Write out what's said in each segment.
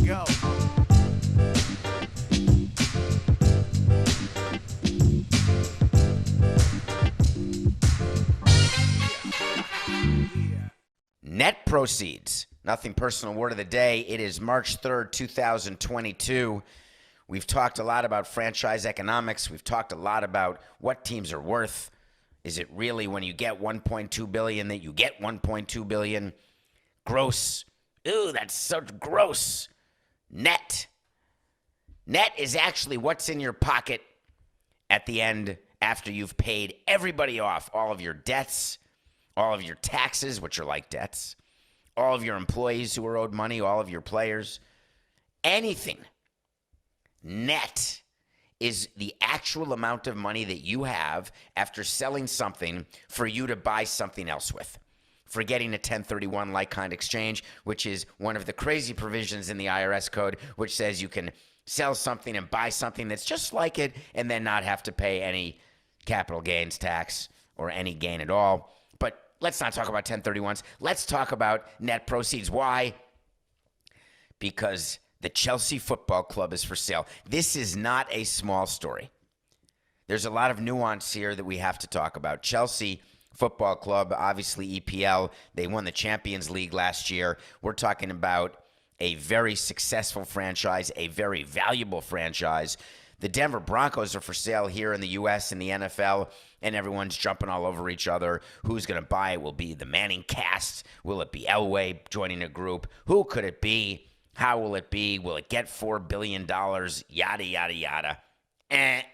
go. Net proceeds. Nothing personal word of the day. It is March 3rd, 2022. We've talked a lot about franchise economics. We've talked a lot about what teams are worth. Is it really when you get $1.2 billion that you get $1.2 billion? Gross. Ooh, that's so gross. Net. Net is actually what's in your pocket at the end after you've paid everybody off, all of your debts, all of your taxes, which are like debts, all of your employees who are owed money, all of your players, anything. Net is the actual amount of money that you have after selling something for you to buy something else with. For getting a 1031 like-kind exchange, which is one of the crazy provisions in the IRS code, which says you can sell something and buy something that's just like it and then not have to pay any capital gains tax or any gain at all. But let's not talk about 1031s. Let's talk about net proceeds. Why? Because the Chelsea Football Club is for sale. This is not a small story. There's a lot of nuance here that we have to talk about. Chelsea Football Club, obviously EPL, they won the Champions League last year. We're talking about a very successful franchise, a very valuable franchise. The Denver Broncos are for sale here in the U.S. and the NFL, and everyone's jumping all over each other. Who's going to buy it? Will it be the Manning cast? Will it be Elway joining a group? Who could it be? How will it be? Will it get $4 billion? Yada, yada, yada. The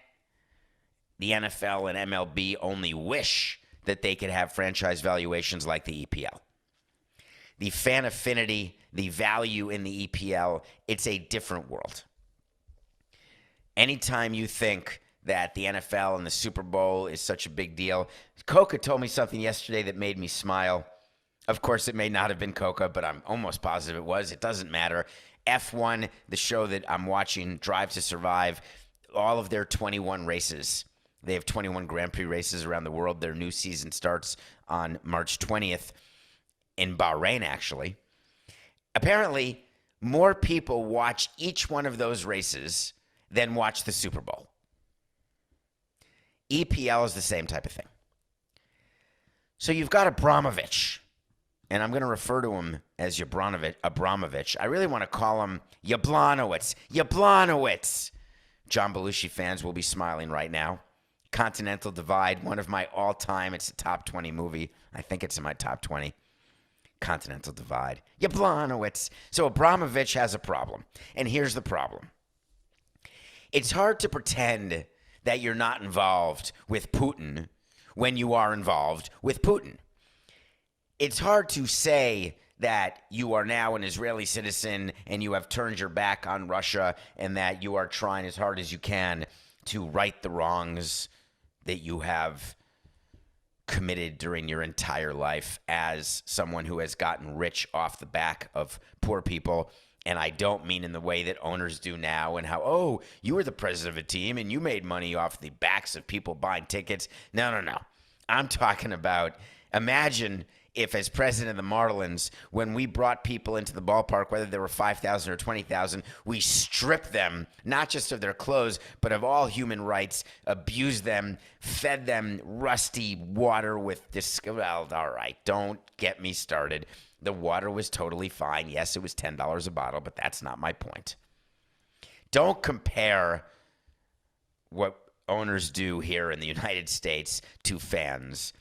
NFL and MLB only wish that they could have franchise valuations like the EPL. The fan affinity, the value in the EPL, it's a different world. Anytime you think that the NFL and the Super Bowl is such a big deal, Coca told me something yesterday that made me smile. Of course, it may not have been Coca, but I'm almost positive it was. It doesn't matter. F1, the show that I'm watching, Drive to Survive, all of their 21 races. They have 21 Grand Prix races around the world. Their new season starts on March 20th in Bahrain, actually. Apparently, more people watch each one of those races than watch the Super Bowl. EPL is the same type of thing. So you've got Abramovich, and I'm going to refer to him as Abramovich. I really want to call him Yablonowitz. Yablonowitz. John Belushi fans will be smiling right now. Continental Divide, one of my all-time, it's a top 20 movie. I think it's in my top 20. Continental Divide. Yablonowitz. So Abramovich has a problem, and here's the problem. It's hard to pretend that you're not involved with Putin when you are involved with Putin. It's hard to say that you are now an Israeli citizen and you have turned your back on Russia and that you are trying as hard as you can to right the wrongs that you have committed during your entire life as someone who has gotten rich off the back of poor people. And I don't mean in the way that owners do now and how, oh, you were the president of a team and you made money off the backs of people buying tickets. No. I'm talking about, imagine if as president of the Marlins, when we brought people into the ballpark, whether there were 5,000 or 20,000, we stripped them, not just of their clothes, but of all human rights, abused them, fed them rusty water with well, all right, don't get me started. The water was totally fine. Yes, it was $10 a bottle, but that's not my point. Don't compare what owners do here in the United States to fans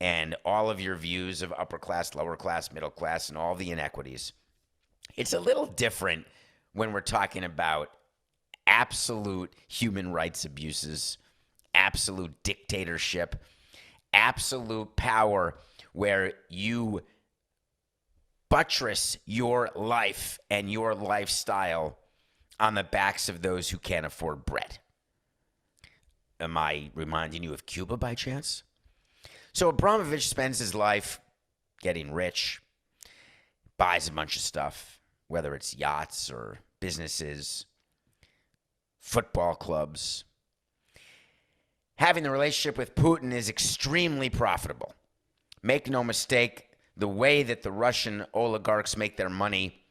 and all of your views of upper class, lower class, middle class, and all the inequities. It's a little different when we're talking about absolute human rights abuses, absolute dictatorship, absolute power where you buttress your life and your lifestyle on the backs of those who can't afford bread. Am I reminding you of Cuba by chance? So Abramovich spends his life getting rich, buys a bunch of stuff, whether it's yachts or businesses, football clubs. Having the relationship with Putin is extremely profitable. Make no mistake, the way that the Russian oligarchs make their money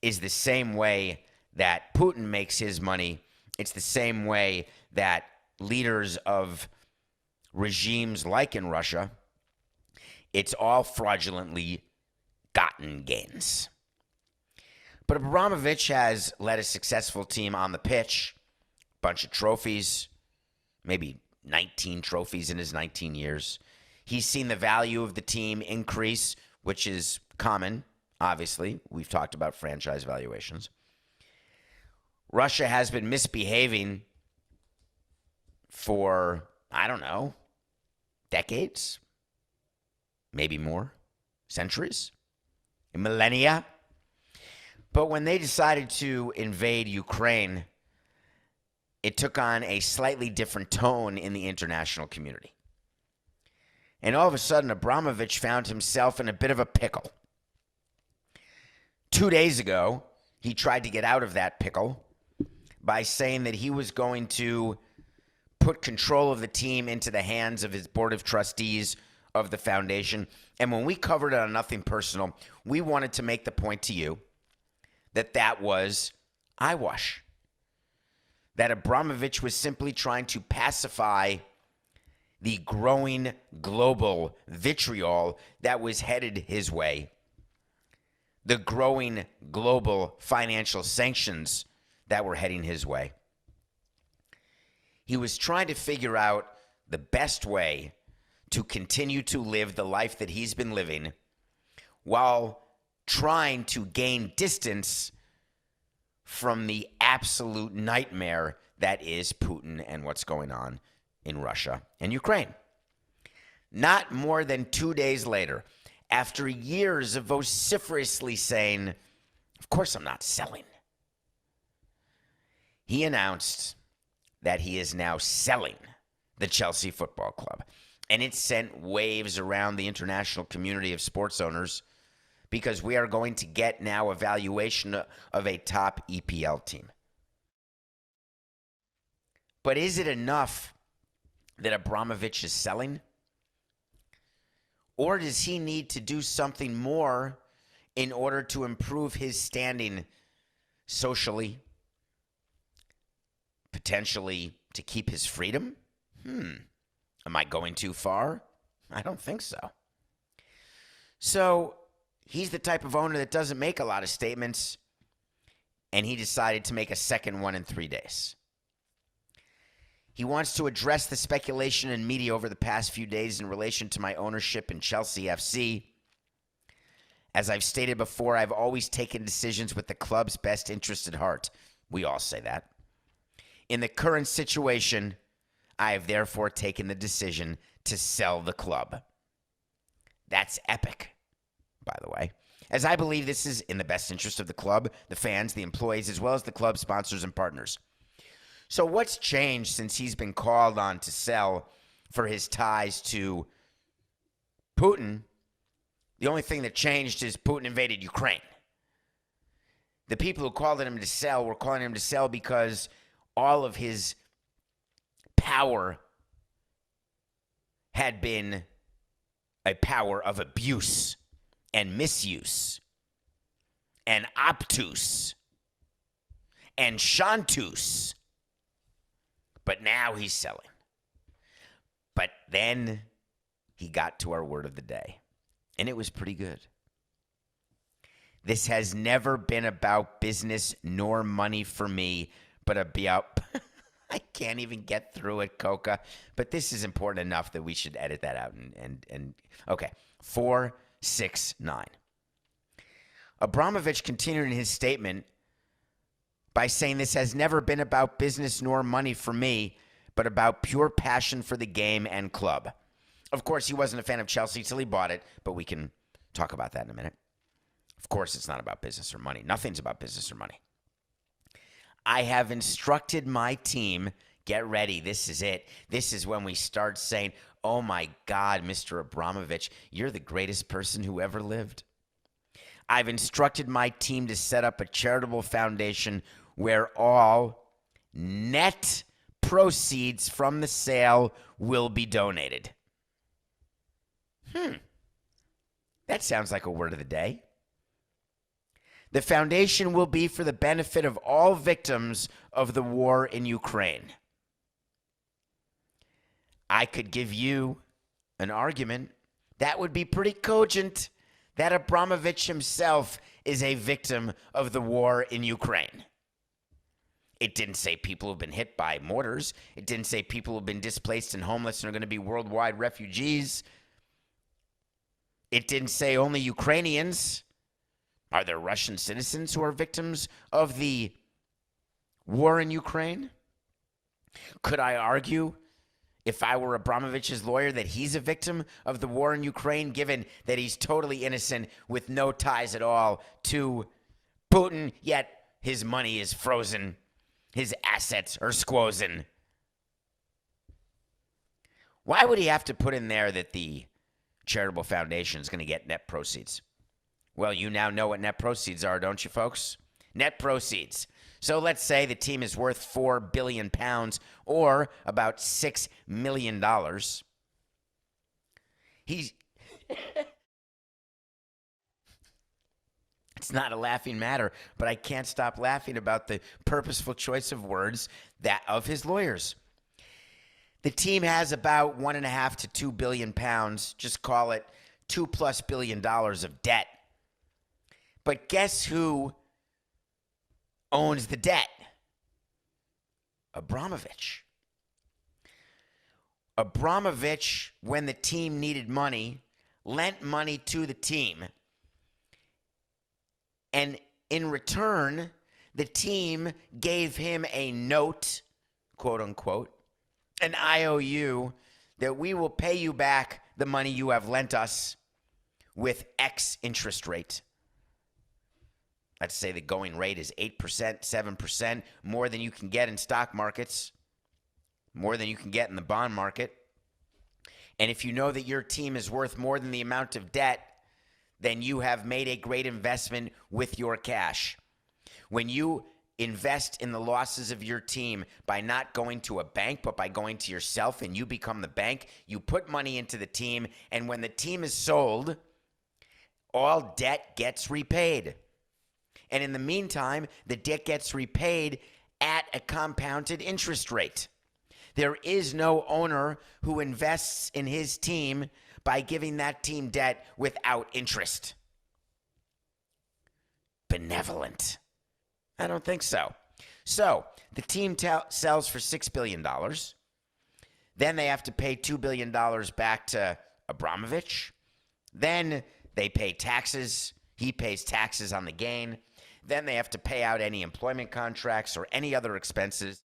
is the same way that Putin makes his money, it's the same way that leaders of regimes like in Russia, it's all fraudulently gotten gains. But Abramovich has led a successful team on the pitch, bunch of trophies, maybe 19 trophies in his 19 years. He's seen the value of the team increase, which is common, obviously. We've talked about franchise valuations. Russia has been misbehaving for, I don't know, decades, maybe more, centuries, millennia. But when they decided to invade Ukraine, it took on a slightly different tone in the international community. And all of a sudden, Abramovich found himself in a bit of a pickle. 2 days ago, he tried to get out of that pickle by saying that he was going to put control of the team into the hands of his board of trustees of the foundation. And when we covered it on Nothing Personal, we wanted to make the point to you that that was eyewash. That Abramovich was simply trying to pacify the growing global vitriol that was headed his way, the growing global financial sanctions that were heading his way. He was trying to figure out the best way to continue to live the life that he's been living while trying to gain distance from the absolute nightmare that is Putin and what's going on in Russia and Ukraine. Not more than 2 days later, after years of vociferously saying, of course I'm not selling, he announced that he is now selling the Chelsea Football Club. And it sent waves around the international community of sports owners because we are going to get now a valuation of a top EPL team. But is it enough that Abramovich is selling? Or does he need to do something more in order to improve his standing socially, potentially to keep his freedom? Am I going too far? I don't think so. So he's the type of owner that doesn't make a lot of statements, and he decided to make a second one in 3 days. He wants to address the speculation in media over the past few days in relation to my ownership in Chelsea FC. As I've stated before, I've always taken decisions with the club's best interest at heart. We all say that. In the current situation, I have therefore taken the decision to sell the club. That's epic, by the way, as I believe this is in the best interest of the club, the fans, the employees, as well as the club sponsors and partners. So what's changed since he's been called on to sell for his ties to Putin? The only thing that changed is Putin invaded Ukraine. The people who called him to sell were calling him to sell because all of his power had been a power of abuse and misuse and obtuse and chantus. But now he's selling. But then he got to our word of the day, and it was pretty good. This has never been about business nor money for me, but about... I can't even get through it, Coca. But this is important enough that we should edit that out. And okay, 4, 6, 9. Abramovich continued in his statement by saying this has never been about business nor money for me, but about pure passion for the game and club. Of course, he wasn't a fan of Chelsea till he bought it, but we can talk about that in a minute. Of course, it's not about business or money. Nothing's about business or money. I have instructed my team, get ready, this is it. This is when we start saying, oh my God, Mr. Abramovich, you're the greatest person who ever lived. I've instructed my team to set up a charitable foundation where all net proceeds from the sale will be donated. That sounds like a word of the day. The foundation will be for the benefit of all victims of the war in Ukraine. I could give you an argument that would be pretty cogent that Abramovich himself is a victim of the war in Ukraine. It didn't say people who've been hit by mortars. It didn't say people who've been displaced and homeless and are going to be worldwide refugees. It didn't say only Ukrainians. Are there Russian citizens who are victims of the war in Ukraine? Could I argue, if I were Abramovich's lawyer, that he's a victim of the war in Ukraine, given that he's totally innocent with no ties at all to Putin, yet his money is frozen, his assets are squozen? Why would he have to put in there that the charitable foundation is going to get net proceeds? Well, you now know what net proceeds are, don't you, folks? Net proceeds. So let's say the team is worth £4 billion or about $6 million. It's not a laughing matter, but I can't stop laughing about the purposeful choice of words that of his lawyers. The team has about £1.5 to £2 billion, just call it $2+ billion of debt. But guess who owns the debt? Abramovich. Abramovich, when the team needed money, lent money to the team. And in return, the team gave him a note, quote unquote, an IOU, that we will pay you back the money you have lent us with X interest rate. Let's say the going rate is 8%, 7%, more than you can get in stock markets, more than you can get in the bond market. And if you know that your team is worth more than the amount of debt, then you have made a great investment with your cash. When you invest in the losses of your team by not going to a bank, but by going to yourself, and you become the bank, you put money into the team, and when the team is sold, all debt gets repaid. And in the meantime, the debt gets repaid at a compounded interest rate. There is no owner who invests in his team by giving that team debt without interest. Benevolent. I don't think so. So the team sells for $6 billion. Then they have to pay $2 billion back to Abramovich. Then they pay taxes. He pays taxes on the gain. Then they have to pay out any employment contracts or any other expenses.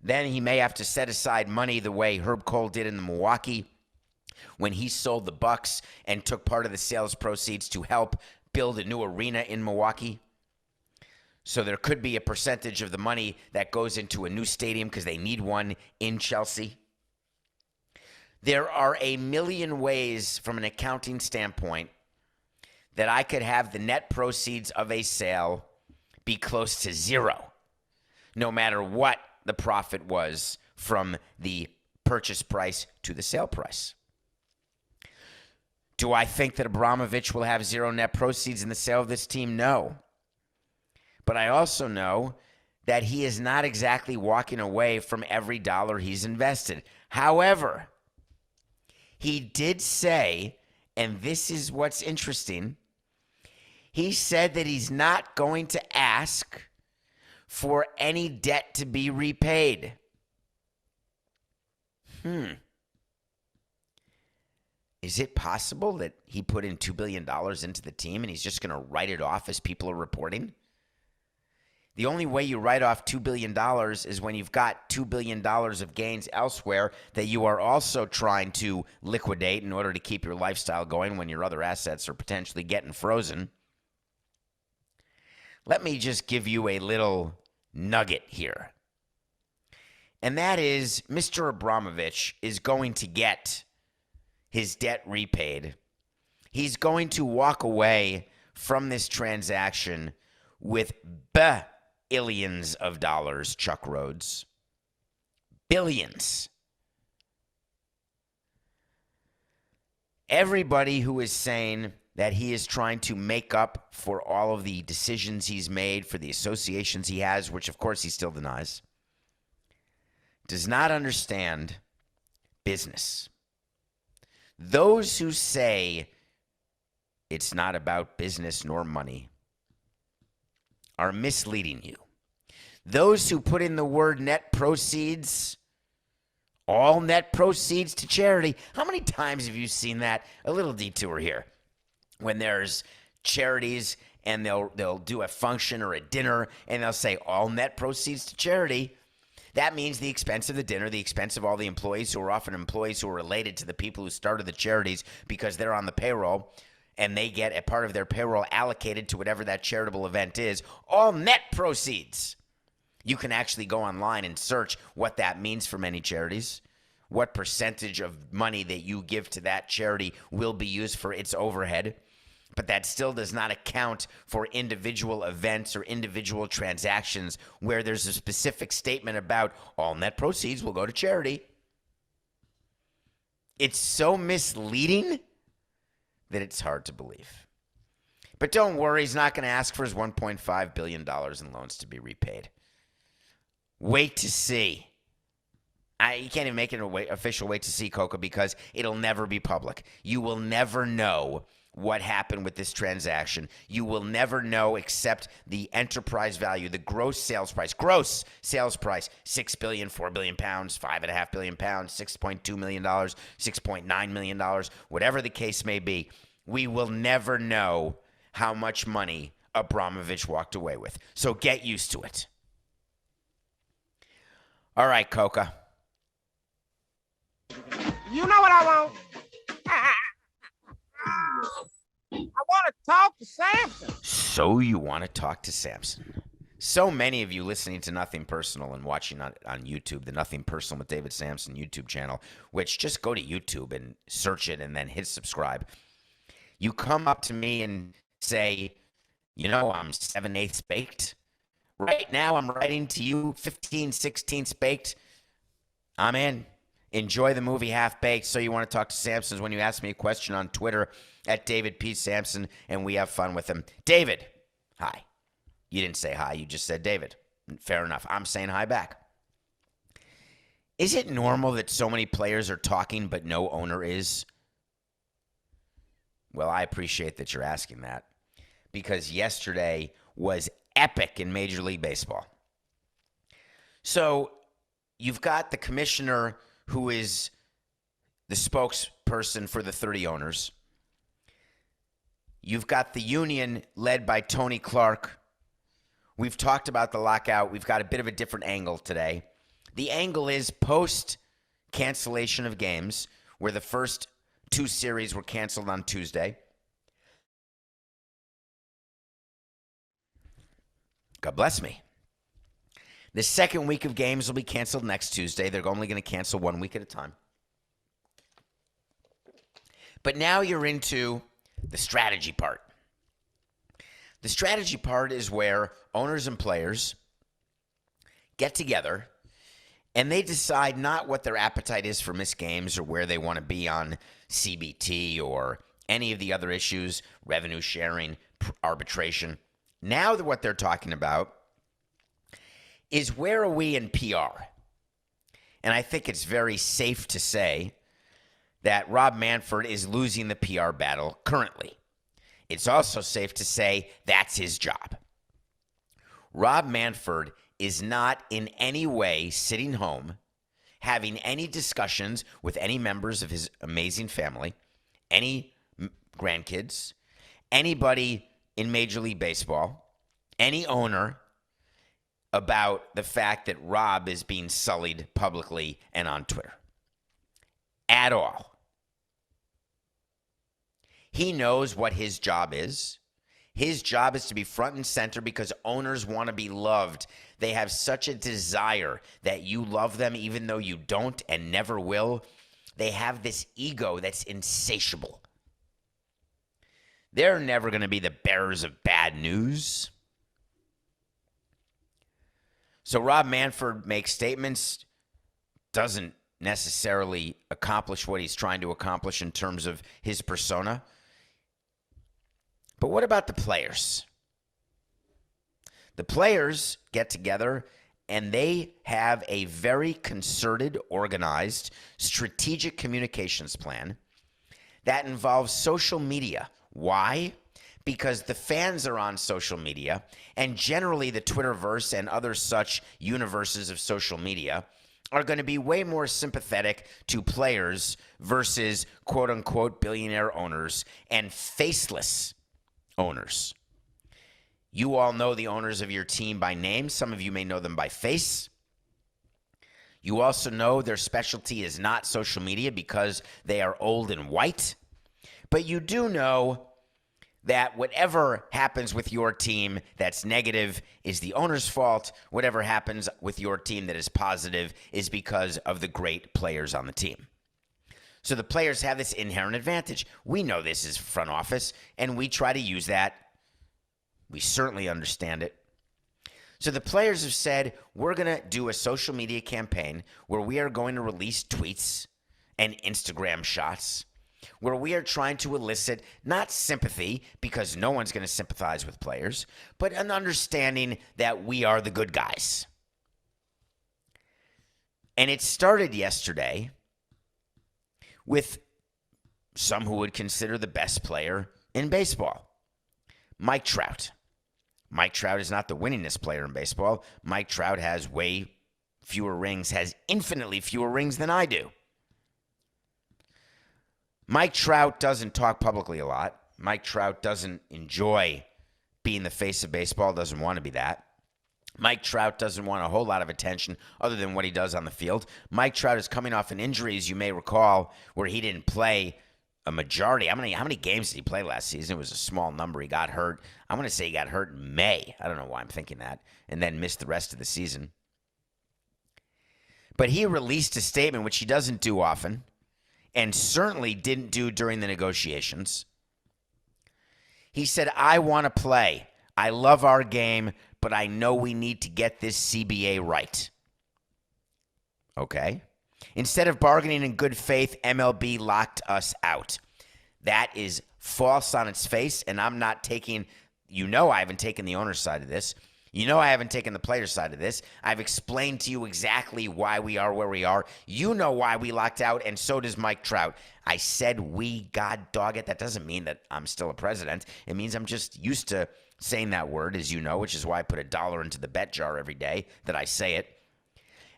Then he may have to set aside money the way Herb Cole did in the Milwaukee when he sold the Bucks and took part of the sales proceeds to help build a new arena in Milwaukee. So there could be a percentage of the money that goes into a new stadium because they need one in Chelsea. There are a million ways from an accounting standpoint that I could have the net proceeds of a sale be close to zero, no matter what the profit was from the purchase price to the sale price. Do I think that Abramovich will have zero net proceeds in the sale of this team? No. But I also know that he is not exactly walking away from every dollar he's invested. However, he did say, and this is what's interesting, he said that he's not going to ask for any debt to be repaid. Is it possible that he put in $2 billion into the team and he's just going to write it off as people are reporting? The only way you write off $2 billion is when you've got $2 billion of gains elsewhere that you are also trying to liquidate in order to keep your lifestyle going when your other assets are potentially getting frozen. Let me just give you a little nugget here. And that is Mr. Abramovich is going to get his debt repaid. He's going to walk away from this transaction with billions of dollars, Chuck Rhodes. Billions. Everybody who is saying that he is trying to make up for all of the decisions he's made, for the associations he has, which of course he still denies, does not understand business. Those who say it's not about business nor money are misleading you. Those who put in the word net proceeds, all net proceeds to charity. How many times have you seen that? A little detour here. When there's charities and they'll do a function or a dinner and they'll say all net proceeds to charity. That means the expense of the dinner, the expense of all the employees who are often employees who are related to the people who started the charities because they're on the payroll and they get a part of their payroll allocated to whatever that charitable event is. All net proceeds. You can actually go online and search what that means for many charities. What percentage of money that you give to that charity will be used for its overhead. But that still does not account for individual events or individual transactions where there's a specific statement about all net proceeds will go to charity. It's so misleading that it's hard to believe. But don't worry, he's not going to ask for his $1.5 billion in loans to be repaid. Wait to see. You can't even make it an official wait to see, Coca, because it'll never be public. You will never know what happened with this transaction. You will never know except the enterprise value, the gross sales price, $6 billion, 4 billion pounds, 5.5 billion pounds, $6.2 million, $6.9 million, whatever the case may be. We will never know how much money Abramovich walked away with. So get used to it. All right, Coca. You know what I want? I want to talk to Samson. So you want to talk to Samson. So many of you listening to Nothing Personal and watching on YouTube, the Nothing Personal with David Samson YouTube channel, which just go to YouTube and search it and then hit subscribe. You come up to me and say, you know, I'm 7/8 baked. Right now I'm writing to you 15/16 baked. I'm in. Enjoy the movie Half Baked. So you want to talk to Samson when you ask me a question on Twitter at David P. Samson, and we have fun with him. David, hi. You didn't say hi. You just said David. Fair enough. I'm saying hi back. Is it normal that so many players are talking but no owner is? Well, I appreciate that you're asking that because yesterday was epic in Major League Baseball. So you've got the commissioner who is the spokesperson for the 30 owners. You've got the union led by Tony Clark. We've talked about the lockout. We've got a bit of a different angle today. The angle is post-cancellation of games, where the first 2 series were canceled on Tuesday. God bless me. The second week of games will be canceled next Tuesday. They're only going to cancel 1 week at a time. But now you're into the strategy part. The strategy part is where owners and players get together and they decide not what their appetite is for missed games or where they want to be on CBT or any of the other issues, revenue sharing, arbitration. Now what they're talking about is where are we in PR? And I think it's very safe to say that Rob Manfred is losing the PR battle currently. It's also safe to say that's his job. Rob Manfred is not in any way sitting home having any discussions with any members of his amazing family, any grandkids, anybody in Major League Baseball, any owner, about the fact that Rob is being sullied publicly and on Twitter. At all. He knows what his job is. His job is to be front and center because owners want to be loved. They have such a desire that you love them even though you don't and never will. They have this ego that's insatiable. They're never going to be the bearers of bad news. So Rob Manfred makes statements, doesn't necessarily accomplish what he's trying to accomplish in terms of his persona. what about the players? The players get together and they have a very concerted, organized, strategic communications plan that involves social media. Why? Because the fans are on social media, and generally the Twitterverse and other such universes of social media are going to be way more sympathetic to players versus quote-unquote billionaire owners and faceless owners. You all know the owners of your team by name. Some of you may know them by face. You also know their specialty is not social media because they are old and white. But you do know that whatever happens with your team that's negative is the owner's fault. Whatever happens with your team that is positive is because of the great players on the team. So the players have this inherent advantage. We know this is front office, and we try to use that. We certainly understand it. So the players have said, we're going to do a social media campaign where we are going to release tweets and Instagram shots where we are trying to elicit not sympathy, because no one's going to sympathize with players, but an understanding that we are the good guys. And it started yesterday with some who would consider the best player in baseball, Mike Trout. Mike Trout is not the winningest player in baseball. Mike Trout has way fewer rings, has infinitely fewer rings than I do. Mike Trout doesn't talk publicly a lot. Mike Trout doesn't enjoy being the face of baseball, doesn't want to be that. Mike Trout doesn't want a whole lot of attention other than what he does on the field. Mike Trout is coming off an injury, as you may recall, where he didn't play a majority. How many games did he play last season? It was a small number. He got hurt. I'm going to say he got hurt in May. I don't know why I'm thinking that. And then missed the rest of the season. But he released a statement, which he doesn't do often, and certainly didn't do during the negotiations. He said, I want to play. I love our game, but I know we need to get this CBA right. Okay. Instead of bargaining in good faith, MLB locked us out. That is false on its face, and I'm not taking, I haven't taken the owner's side of this. I haven't taken the player's side of this. I've explained to you exactly why we are where we are. You know why we locked out, and so does Mike Trout. I said we, God dog it. That doesn't mean that I'm still a president. It means I'm just used to saying that word, as you know, which is why I put $1 into the bet jar every day that I say it.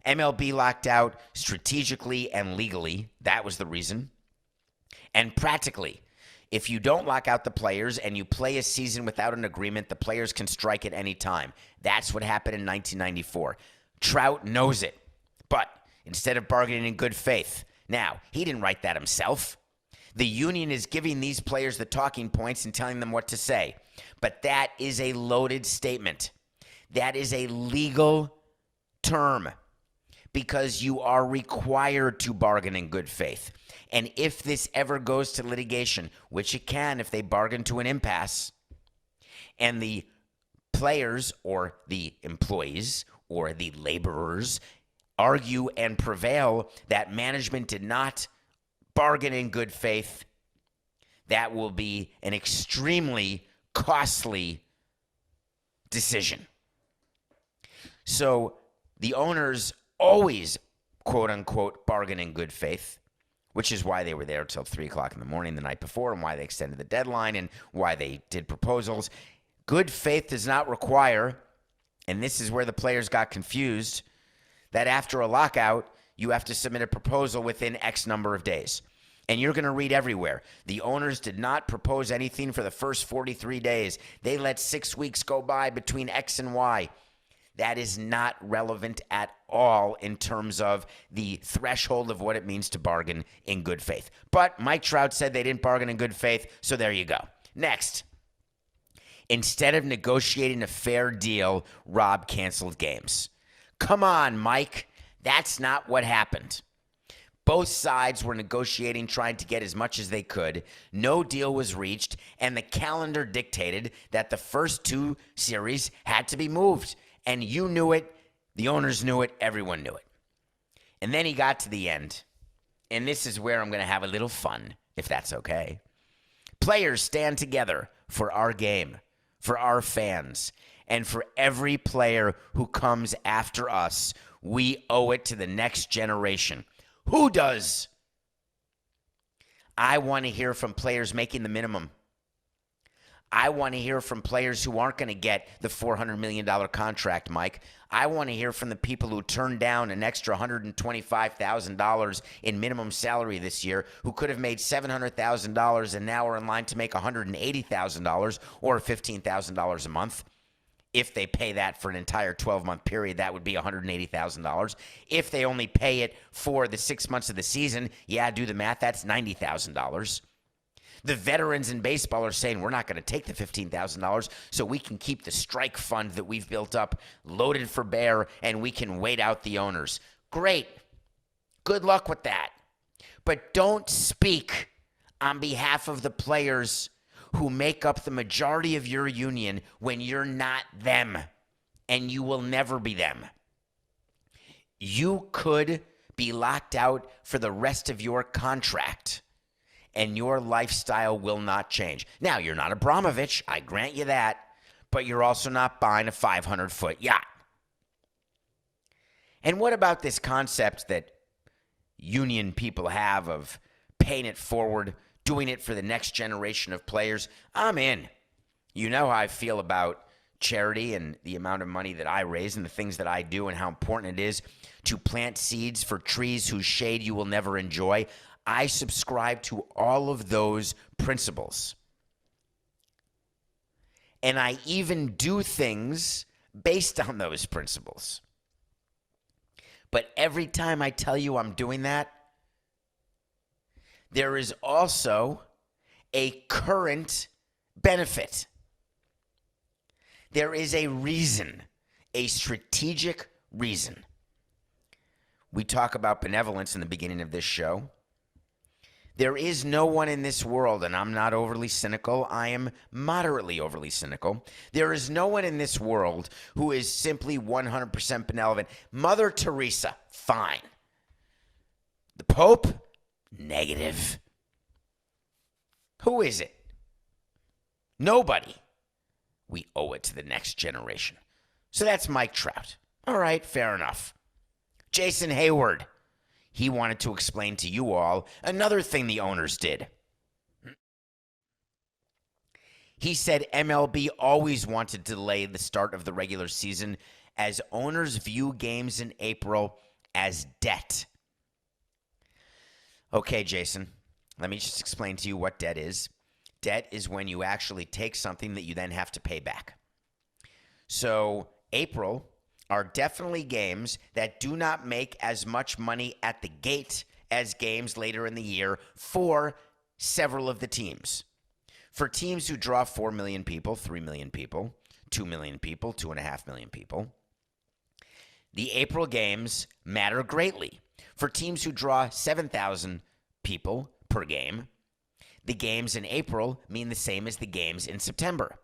MLB locked out strategically and legally. That was the reason. And practically. If you don't lock out the players and you play a season without an agreement, the players can strike at any time. That's what happened in 1994. Trout knows it. But instead of bargaining in good faith, now, he didn't write that himself. The union is giving these players the talking points and telling them what to say. But that is a loaded statement. That is a legal term because you are required to bargain in good faith. And if this ever goes to litigation, which it can if they bargain to an impasse, and the players or the employees or the laborers argue and prevail that management did not bargain in good faith, that will be an extremely costly decision. So the owners always, quote unquote, bargain in good faith, which is why they were there till 3 o'clock in the morning the night before and why they extended the deadline and why they did proposals. Good faith does not require, and this is where the players got confused, that after a lockout, you have to submit a proposal within X number of days. And you're going to read everywhere. The owners did not propose anything for the first 43 days. They let 6 weeks go by between X and Y. That is not relevant at all in terms of the threshold of what it means to bargain in good faith. But Mike Trout said they didn't bargain in good faith, so there you go. Next. Instead of negotiating a fair deal, Rob canceled games. Come on, Mike. That's not what happened. Both sides were negotiating, trying to get as much as they could. No deal was reached, and the calendar dictated that the first 2 series had to be moved. And you knew it, the owners knew it, everyone knew it. And then he got to the end. And this is where I'm going to have a little fun, if that's okay. Players stand together for our game, for our fans, and for every player who comes after us. We owe it to the next generation. Who does? I want to hear from players making the minimum. I want to hear from players who aren't going to get the $400 million contract, Mike. I want to hear from the people who turned down an extra $125,000 in minimum salary this year, who could have made $700,000 and now are in line to make $180,000 or $15,000 a month. If they pay that for an entire 12-month period, that would be $180,000. If they only pay it for the 6 months of the season, yeah, do the math, that's $90,000. The veterans in baseball are saying we're not going to take the $15,000 so we can keep the strike fund that we've built up loaded for bear and we can wait out the owners. Great. Good luck with that. But don't speak on behalf of the players who make up the majority of your union when you're not them, and you will never be them. You could be locked out for the rest of your contract, and your lifestyle will not change. Now, you're not Abramovich, I grant you that, but you're also not buying a 500-foot yacht. And what about this concept that union people have of paying it forward, doing it for the next generation of players? I'm in. You know how I feel about charity and the amount of money that I raise and the things that I do and how important it is to plant seeds for trees whose shade you will never enjoy. I subscribe to all of those principles. And I even do things based on those principles. But every time I tell you I'm doing that, there is also a current benefit. There is a reason, a strategic reason. We talk about benevolence in the beginning of this show. There is no one in this world, and I'm not overly cynical, I am moderately overly cynical. There is no one in this world who is simply 100% benevolent. Mother Teresa, fine. The Pope, negative. Who is it? Nobody. We owe it to the next generation. So that's Mike Trout. All right, fair enough. Jason Hayward. He wanted to explain to you all another thing the owners did. He said MLB always wanted to delay the start of the regular season as owners view games in April as debt. Okay, Jason, let me just explain to you what debt is. Debt is when you actually take something that you then have to pay back. So April are definitely games that do not make as much money at the gate as games later in the year for several of the teams. For teams who draw 4 million people, 3 million people, 2 million people, 2.5 million people, the April games matter greatly. For teams who draw 7,000 people per game, the games in April mean the same as the games in September.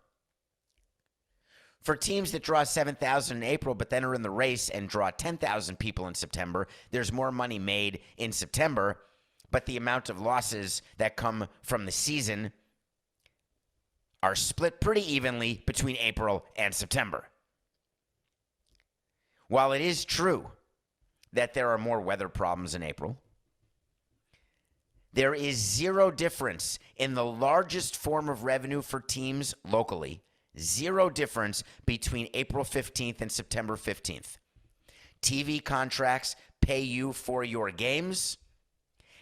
For teams that draw 7,000 in April but then are in the race and draw 10,000 people in September, there's more money made in September, but the amount of losses that come from the season are split pretty evenly between April and September. While it is true that there are more weather problems in April, there is zero difference in the largest form of revenue for teams locally. Zero difference between April 15th and September 15th. TV contracts pay you for your games,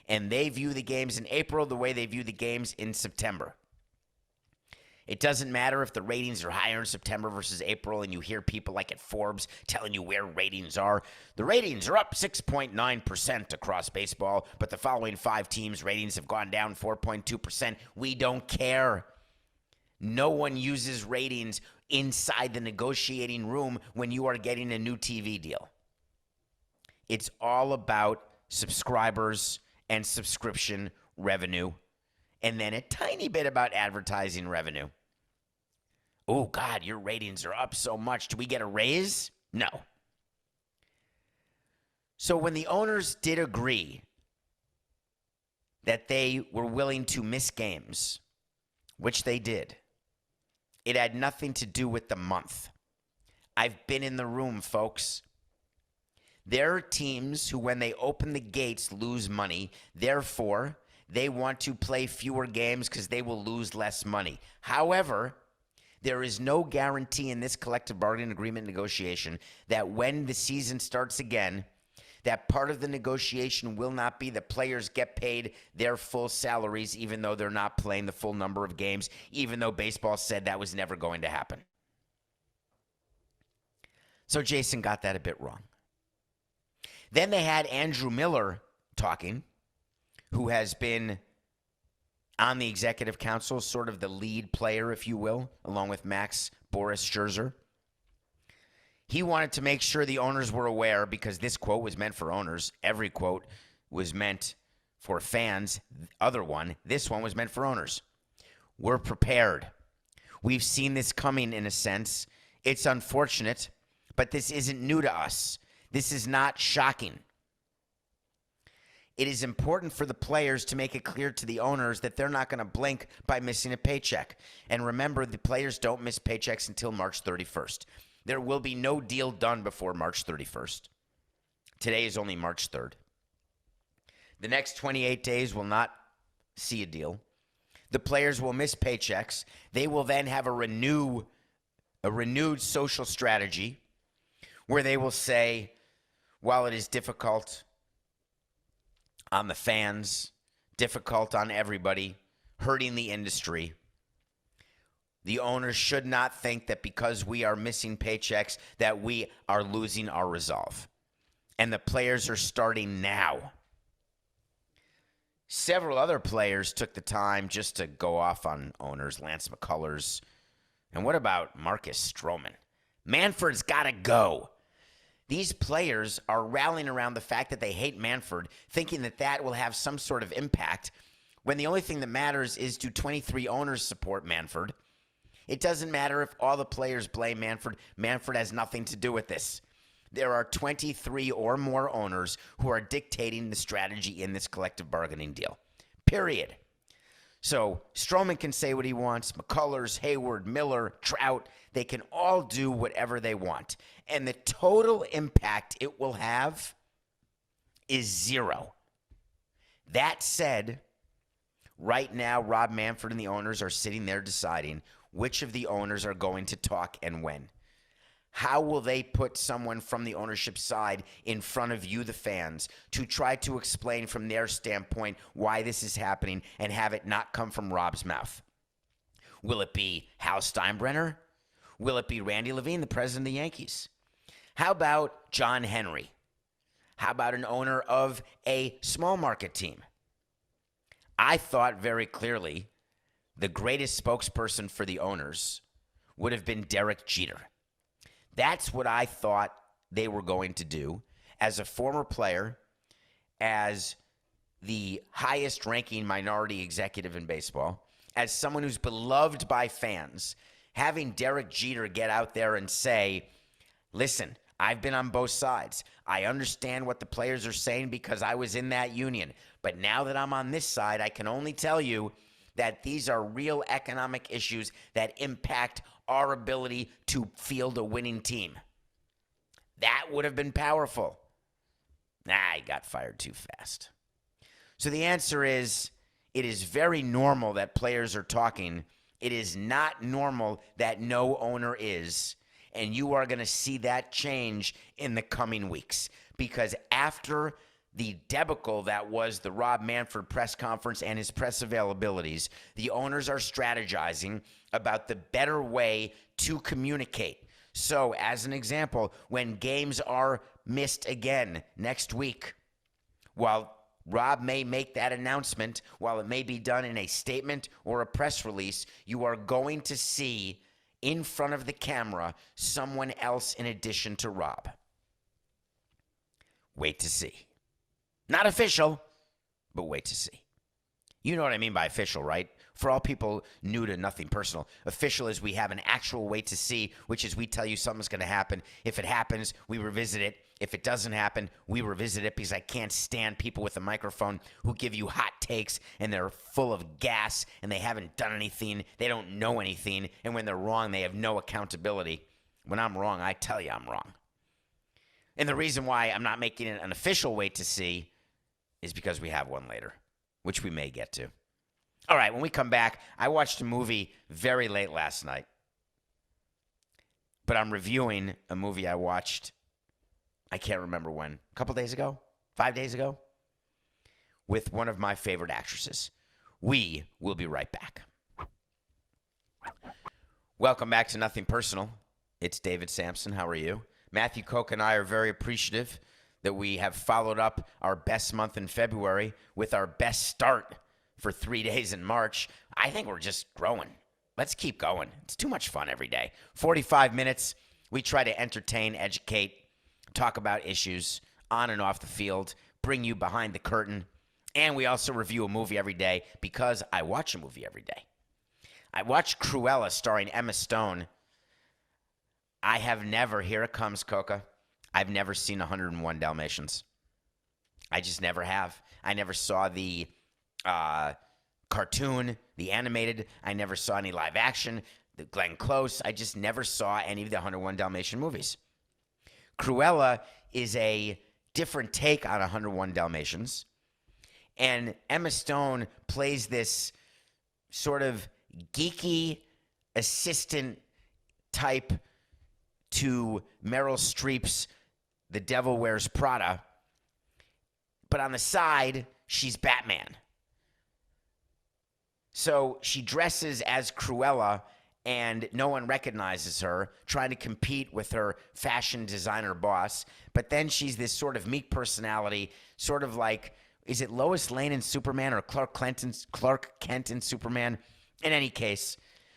and they view the games in April the way they view the games in September. It doesn't matter if the ratings are higher in September versus April and you hear people like at Forbes telling you where ratings are. The ratings are up 6.9% across baseball, but the following 5 teams' ratings have gone down 4.2%. We don't care. No one uses ratings inside the negotiating room when you are getting a new TV deal. It's all about subscribers and subscription revenue, and then a tiny bit about advertising revenue. Oh, God, your ratings are up so much. Do we get a raise? No. So when the owners did agree that they were willing to miss games, which they did, It had nothing to do with the month. I've been in the room, folks. There are teams who, when they open the gates, lose money. Therefore, they want to play fewer games because they will lose less money. However, there is no guarantee in this collective bargaining agreement negotiation that when the season starts again, that part of the negotiation will not be the players get paid their full salaries, even though they're not playing the full number of games, even though baseball said that was never going to happen. So Jason got that a bit wrong. Then they had Andrew Miller talking, who has been on the executive council, sort of the lead player, if you will, along with Max Boris Scherzer. He wanted to make sure the owners were aware, because this quote was meant for owners. Every quote was meant for fans. This one was meant for owners. We're prepared. We've seen this coming in a sense. It's unfortunate, but this isn't new to us. This is not shocking. It is important for the players to make it clear to the owners that they're not going to blink by missing a paycheck. And remember, the players don't miss paychecks until March 31st. There will be no deal done before March 31st. Today is only March 3rd. The next 28 days will not see a deal. The players will miss paychecks. They will then have a renewed social strategy where they will say, while it is difficult on the fans, difficult on everybody, hurting the industry, the owners should not think that because we are missing paychecks that we are losing our resolve. And the players are starting now. Several other players took the time just to go off on owners. Lance McCullers. And what about Marcus Stroman? Manfred's got to go. These players are rallying around the fact that they hate Manfred, thinking that that will have some sort of impact, when the only thing that matters is, do 23 owners support Manfred? It doesn't matter if all the players blame Manfred. Manfred has nothing to do with this. There are 23 or more owners who are dictating the strategy in this collective bargaining deal. Period. So Stroman can say what he wants. McCullers, Hayward, Miller, Trout, they can all do whatever they want. And the total impact it will have is zero. That said, right now, Rob Manfred and the owners are sitting there deciding which of the owners are going to talk and when. How will they put someone from the ownership side in front of you, the fans, to try to explain from their standpoint why this is happening and have it not come from Rob's mouth? Will it be Hal Steinbrenner? Will it be Randy Levine, the president of the Yankees? How about John Henry? How about an owner of a small market team? I thought very clearly the greatest spokesperson for the owners would have been Derek Jeter. That's what I thought they were going to do. As a former player, as the highest ranking minority executive in baseball, as someone who's beloved by fans, having Derek Jeter get out there and say, listen, I've been on both sides. I understand what the players are saying because I was in that union. But now that I'm on this side, I can only tell you that these are real economic issues that impact our ability to field a winning team. That would have been powerful. He got fired too fast. So the answer is, it is very normal that players are talking. It is not normal that no owner is. And you are going to see that change in the coming weeks. Because after the debacle that was the Rob Manfred press conference and his press availabilities, the owners are strategizing about the better way to communicate. So, as an example, when games are missed again next week, while Rob may make that announcement, while it may be done in a statement or a press release, you are going to see in front of the camera someone else in addition to Rob. Wait to see. Not official, but wait to see. You know what I mean by official, right? For all people new to Nothing Personal, official is we have an actual wait to see, which is we tell you something's going to happen. If it happens, we revisit it. If it doesn't happen, we revisit it because I can't stand people with a microphone who give you hot takes and they're full of gas and they haven't done anything. They don't know anything. And when they're wrong, they have no accountability. When I'm wrong, I tell you I'm wrong. And the reason why I'm not making it an official wait to see is because we have one later, which we may get to. All right, when we come back, I watched a movie very late last night. But I'm reviewing a movie I watched, I can't remember when, a couple days ago, 5 days ago, with one of my favorite actresses. We will be right back. Welcome back to Nothing Personal. It's David Samson. How are you? Matthew Koch and I are very appreciative that we have followed up our best month in February with our best start for 3 days in March. I think we're just growing. Let's keep going. It's too much fun every day. 45 minutes. We try to entertain, educate, talk about issues on and off the field, bring you behind the curtain, and we also review a movie every day because I watch a movie every day. I watched Cruella starring Emma Stone. I have never, here it comes, Coca, I've never seen 101 Dalmatians. I just never have. I never saw the cartoon, the animated. I never saw any live action, the Glenn Close. I just never saw any of the 101 Dalmatian movies. Cruella is a different take on 101 Dalmatians. And Emma Stone plays this sort of geeky assistant type to Meryl Streep's The Devil Wears Prada. But on the side, she's Batman. So she dresses as Cruella, and no one recognizes her, trying to compete with her fashion designer boss. But then she's this sort of meek personality, sort of like, is it Lois Lane in Superman or Clark Kent in Superman? In any case,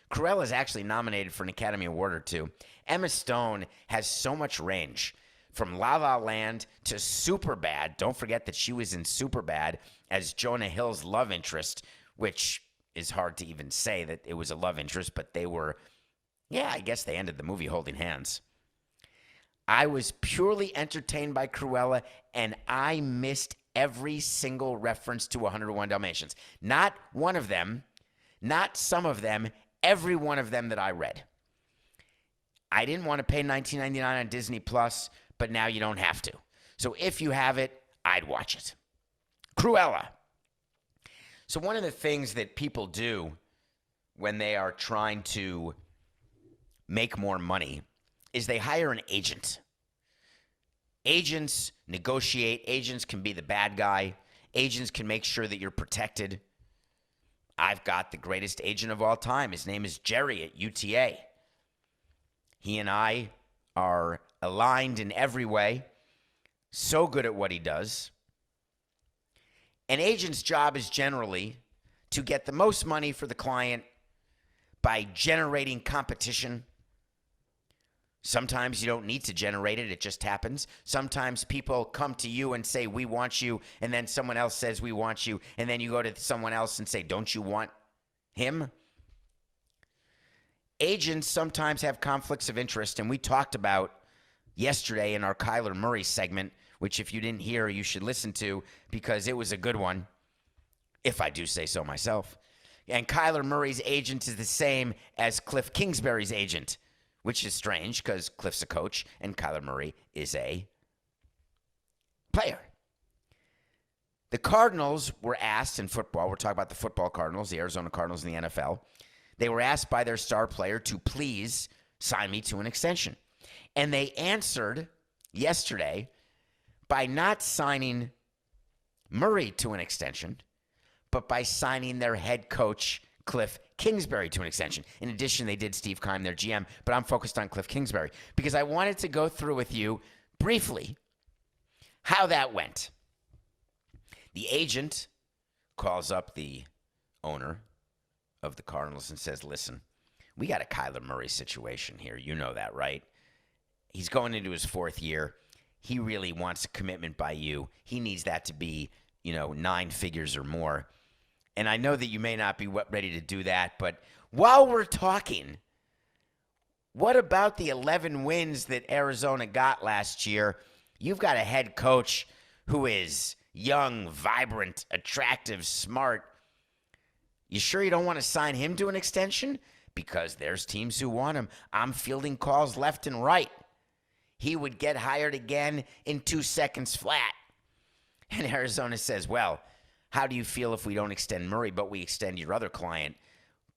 Cruella is actually nominated for an Academy Award or two. Emma Stone has so much range, from La La Land to Superbad. Don't forget that she was in Superbad as Jonah Hill's love interest, which is hard to even say that it was a love interest, but they were, I guess they ended the movie holding hands. I was purely entertained by Cruella, and I missed every single reference to 101 Dalmatians. Not one of them, not some of them, every one of them that I read. I didn't want to pay $19.99 on Disney Plus, but now you don't have to. So if you have it, I'd watch it. Cruella. So one of the things that people do when they are trying to make more money is they hire an agent. Agents negotiate. Agents can be the bad guy. Agents can make sure that you're protected. I've got the greatest agent of all time. His name is Jerry at UTA. He and I are aligned in every way. So good at what he does. An agent's job is generally to get the most money for the client by generating competition. Sometimes you don't need to generate it. It just happens. Sometimes people come to you and say, we want you, and then someone else says, we want you, and then you go to someone else and say, don't you want him? Agents sometimes have conflicts of interest, and we talked about yesterday in our Kyler Murray segment, which if you didn't hear, you should listen to because it was a good one, if I do say so myself. And Kyler Murray's agent is the same as Cliff Kingsbury's agent, which is strange because Cliff's a coach and Kyler Murray is a player. The Cardinals were asked in football, we're talking about the football Cardinals, the Arizona Cardinals in the NFL. They were asked by their star player to please sign me to an extension. And they answered yesterday by not signing Murray to an extension, but by signing their head coach, Cliff Kingsbury, to an extension. In addition, they did Steve Keim, their GM, but I'm focused on Cliff Kingsbury because I wanted to go through with you briefly how that went. The agent calls up the owner of the Cardinals and says, listen, we got a Kyler Murray situation here. You know that, right? He's going into his fourth year. He really wants a commitment by you. He needs that to be, 9 figures or more. And I know that you may not be ready to do that, but while we're talking, what about the 11 wins that Arizona got last year You've got a head coach who is young, vibrant, attractive, smart. You sure you don't want to sign him to an extension? Because there's teams who want him. I'm fielding calls left and right. He would get hired again in 2 seconds flat. And Arizona says, well, how do you feel if we don't extend Murray, but we extend your other client?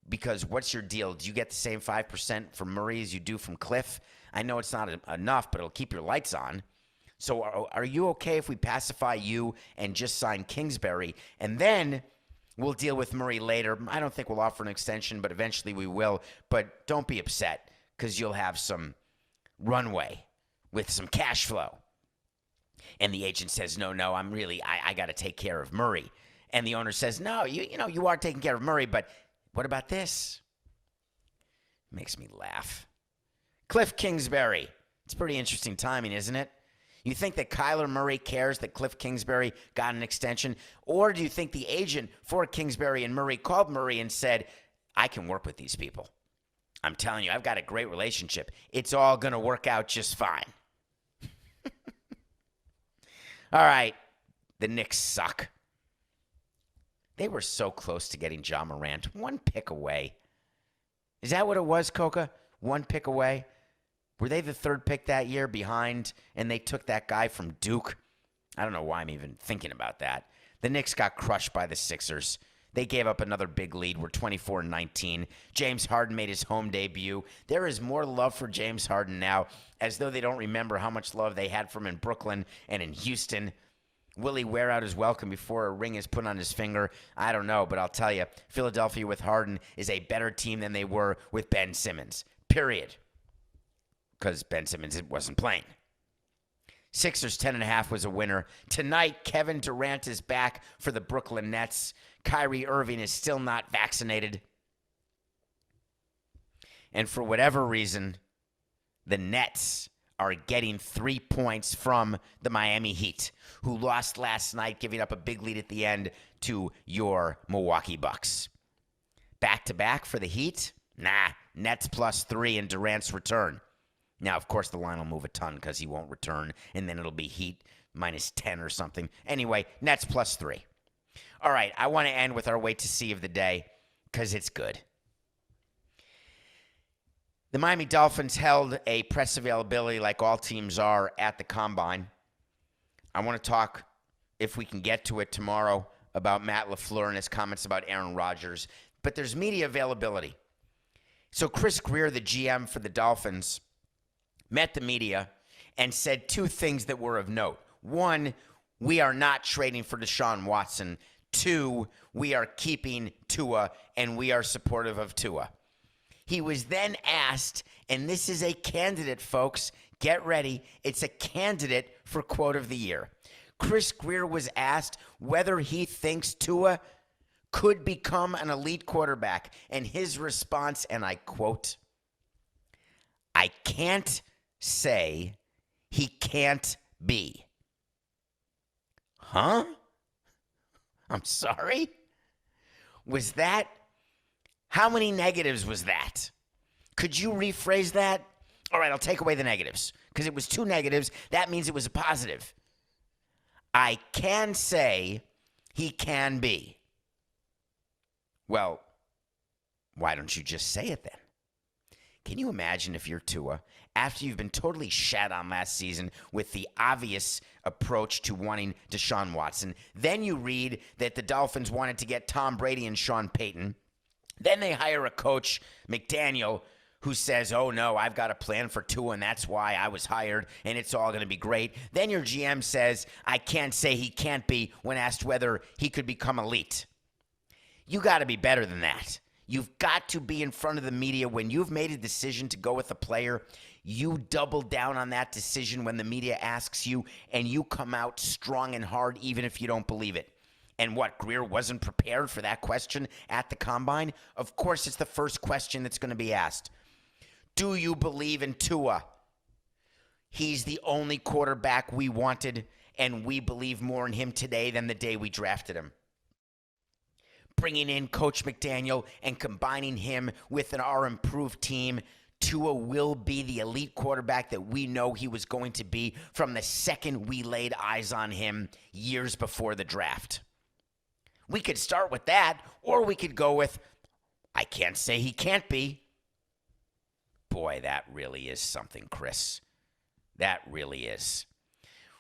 Because what's your deal? Do you get the same 5% from Murray as you do from Cliff? I know it's not enough, but it'll keep your lights on. So are you okay if we pacify you and just sign Kingsbury? And then we'll deal with Murray later. I don't think we'll offer an extension, but eventually we will. But don't be upset because you'll have some runway with some cash flow. And the agent says, no, I got to take care of Murray. And the owner says, no, you are taking care of Murray, but what about this? Makes me laugh. Cliff Kingsbury. It's pretty interesting timing, isn't it? You think that Kyler Murray cares that Cliff Kingsbury got an extension? Or do you think the agent for Kingsbury and Murray called Murray and said, I can work with these people. I'm telling you, I've got a great relationship. It's all going to work out just fine. All right, the Knicks suck. They were so close to getting Ja Morant. 1 pick away. Is that what it was, Coca? 1 pick away? Were they the 3rd pick that year behind, and they took that guy from Duke? I don't know why I'm even thinking about that. The Knicks got crushed by the Sixers. They gave up another big lead. We're 24-19. James Harden made his home debut. There is more love for James Harden now, as though they don't remember how much love they had from him in Brooklyn and in Houston. Will he wear out his welcome before a ring is put on his finger? I don't know, but I'll tell you, Philadelphia with Harden is a better team than they were with Ben Simmons. Period. Because Ben Simmons wasn't playing. Sixers 10.5 was a winner. Tonight, Kevin Durant is back for the Brooklyn Nets. Kyrie Irving is still not vaccinated. And for whatever reason, the Nets are getting 3 points from the Miami Heat, who lost last night, giving up a big lead at the end to your Milwaukee Bucks. Back-to-back for the Heat? Nah, Nets +3 and Durant's return. Now, of course, the line will move a ton because he won't return, and then it'll be Heat -10 or something. Anyway, Nets +3. All right, I want to end with our wait to see of the day because it's good. The Miami Dolphins held a press availability like all teams are at the Combine. I want to talk, if we can get to it tomorrow, about Matt LaFleur and his comments about Aaron Rodgers. But there's media availability. So Chris Greer, the GM for the Dolphins, met the media and said 2 things that were of note. 1, we are not trading for Deshaun Watson. 2, we are keeping Tua, and we are supportive of Tua. He was then asked, and this is a candidate, folks. Get ready. It's a candidate for Quote of the Year. Chris Greer was asked whether he thinks Tua could become an elite quarterback. And his response, and I quote, I can't say he can't be. Huh? I'm sorry? Was that? How many negatives was that? Could you rephrase that? All right, I'll take away the negatives because it was 2 negatives. That means it was a positive. I can say he can be. Well, why don't you just say it then? Can you imagine if you're Tua, after you've been totally shat on last season with the obvious approach to wanting Deshaun Watson, then you read that the Dolphins wanted to get Tom Brady and Sean Payton, then they hire a coach, McDaniel, who says, oh, no, I've got a plan for Tua, and that's why I was hired, and it's all going to be great. Then your GM says, I can't say he can't be when asked whether he could become elite. You got to be better than that. You've got to be in front of the media when you've made a decision to go with a player. You double down on that decision when the media asks you, and you come out strong and hard even if you don't believe it. And what, Greer wasn't prepared for that question at the Combine? Of course, it's the first question that's going to be asked. Do you believe in Tua? He's the only quarterback we wanted, and we believe more in him today than the day we drafted him. Bringing in Coach McDaniel and combining him with our improved team, Tua will be the elite quarterback that we know he was going to be from the second we laid eyes on him years before the draft. We could start with that, or we could go with, I can't say he can't be. Boy, that really is something, Chris. That really is.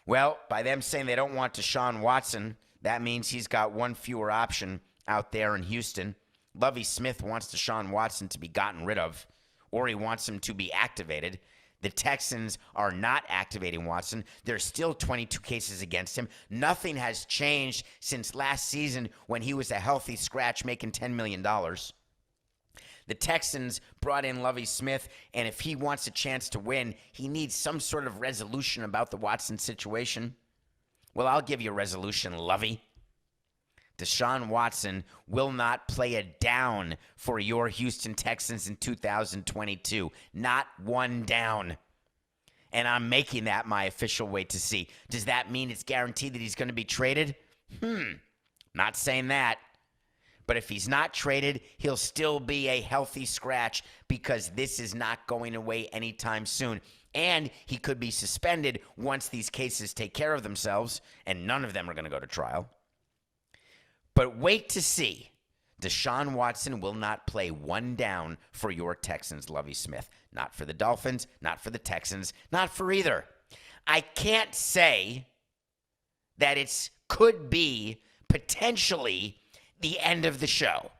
Well, by them saying they don't want Deshaun Watson, that means he's got one fewer option out there in Houston. Lovie Smith wants Deshaun Watson to be gotten rid of, or he wants him to be activated. The Texans are not activating Watson. There's still 22 cases against him. Nothing has changed since last season when he was a healthy scratch making $10 million. The Texans brought in Lovie Smith, and if he wants a chance to win, he needs some sort of resolution about the Watson situation. Well, I'll give you a resolution, Lovie. Deshaun Watson will not play a down for your Houston Texans in 2022. Not one down. And I'm making that my official wait to see. Does that mean it's guaranteed that he's going to be traded? Not saying that. But if he's not traded, he'll still be a healthy scratch because this is not going away anytime soon. And he could be suspended once these cases take care of themselves, and none of them are going to go to trial. But wait to see. Deshaun Watson will not play one down for your Texans, Lovie Smith. Not for the Dolphins, not for the Texans, not for either. I can't say that it could be potentially the end of the show.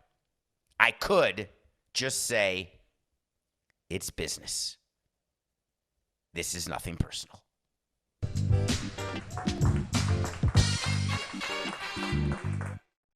I could just say it's business. This is nothing personal.